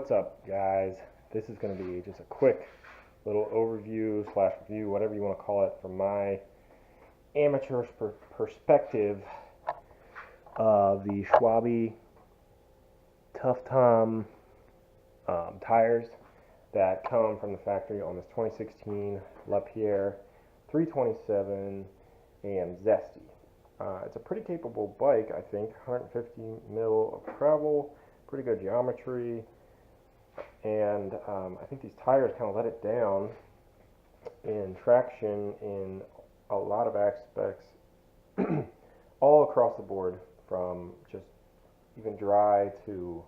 What's up, guys? This is going to be just a quick little overview slash review, whatever you want to call it, from my amateur perspective of the Schwalbe Tough Tom tires that come from the factory on this 2016 Lappierre 327 AM Zesty. It's a pretty capable bike, I think. 150 mil of travel, pretty good geometry, and I think these tires kind of let it down in traction in a lot of aspects all across the board, from just even dry to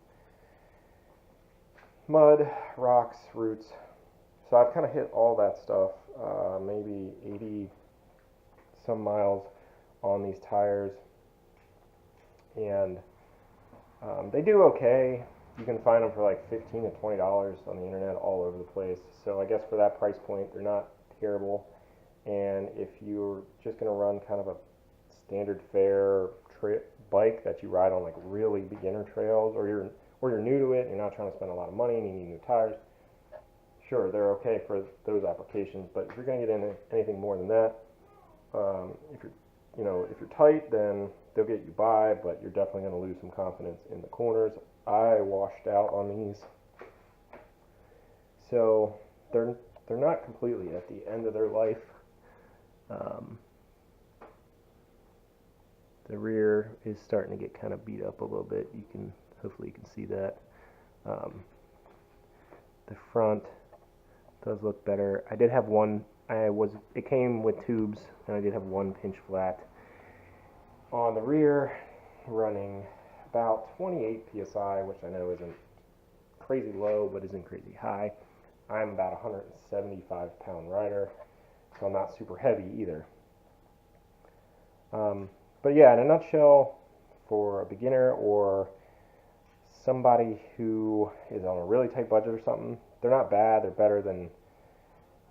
mud, rocks, roots. So I've kind of hit all that stuff, maybe 80 some miles on these tires, and they do okay. You can find them for like $15 to $20 on the internet all over the place. So I guess for that price point, they're not terrible. And if you're just going to run kind of a standard fare bike that you ride on like really beginner trails, or you're new to it and you're not trying to spend a lot of money and you need new tires, sure, they're okay for those applications. But if you're going to get into anything more than that, if you're tight, then they'll get you by, but you're definitely going to lose some confidence in the corners. I washed out on these, so they're not completely at the end of their life. The rear is starting to get kind of beat up a little bit. Hopefully you can see that. The front does look better. I did have one. It came with tubes, and I did have one pinch flat on the rear, running about 28 psi, which I know isn't crazy low, but isn't crazy high. I'm about a 175-pound rider, so I'm not super heavy either. But yeah, in a nutshell, for a beginner or somebody who is on a really tight budget or something, they're not bad. They're better than,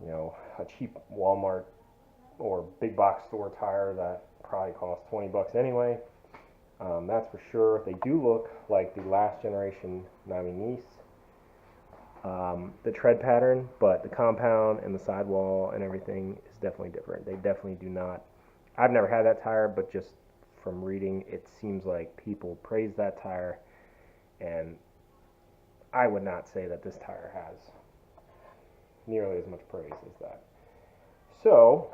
a cheap Walmart or big box store tire that probably costs 20 bucks anyway. That's for sure. They do look like the last generation Navi the tread pattern, but the compound and the sidewall and everything is definitely different. They definitely do not. I've never had that tire, but just from reading, it seems like people praise that tire, and I would not say that this tire has nearly as much praise as that. So,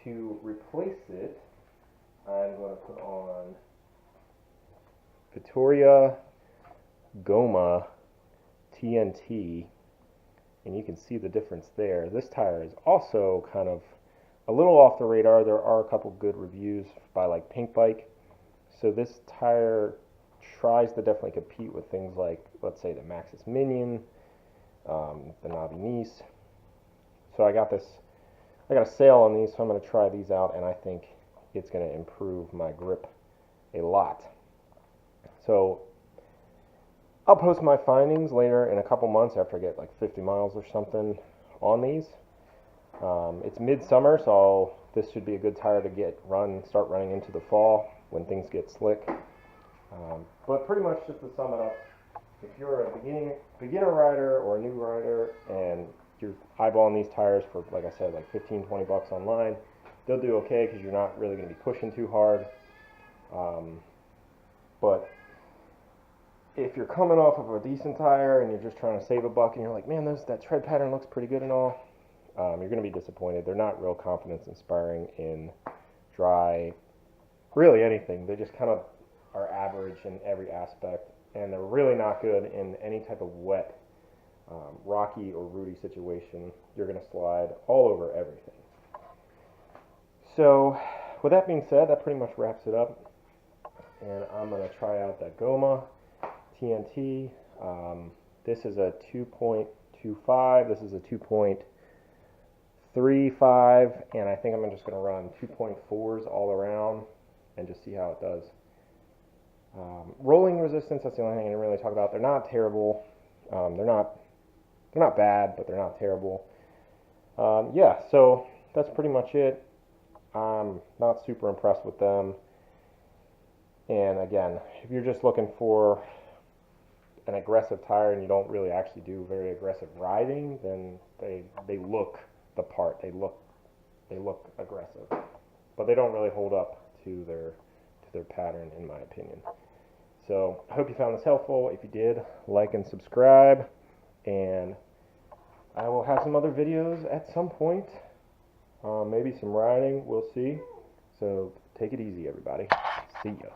to replace it, I'm going to put on Vittoria Goma TNT, and you can see the difference there. This tire is also kind of a little off the radar. There are a couple good reviews by like Pink Bike. So this tire tries to definitely compete with things like, let's say, the Maxxis Minion, the Navi. So I got a sale on these, so I'm going to try these out, and I think it's going to improve my grip a lot. So I'll post my findings later in a couple months after I get like 50 miles or something on these. It's midsummer, so this should be a good tire to start running into the fall when things get slick. But pretty much just to sum it up, if you're a beginner rider or a new rider and you're eyeballing these tires for, like I said, like 15, 20 bucks online, they'll do okay because you're not really going to be pushing too hard. But if you're coming off of a decent tire and you're just trying to save a buck and you're like, man, that tread pattern looks pretty good and all, you're going to be disappointed. They're not real confidence inspiring in dry, really anything. They just kind of are average in every aspect, and they're really not good in any type of wet, rocky or rooty situation. You're going to slide all over everything. So with that being said, that pretty much wraps it up, and I'm going to try out that Goma TNT. This is a 2.25. This is a 2.35, and I think I'm just going to run 2.4s all around and just see how it does. Rolling resistance, that's the only thing I didn't really talk about. They're not terrible. They're not bad, but they're not terrible. Yeah, so that's pretty much it. I'm not super impressed with them. And again, if you're just looking for an aggressive tire and you don't really actually do very aggressive riding, then they look the part. They look aggressive, but they don't really hold up to their pattern, in my opinion. So I hope you found this helpful. If you did, like and subscribe, and I will have some other videos at some point. Maybe some riding, we'll see. So take it easy, everybody. See ya.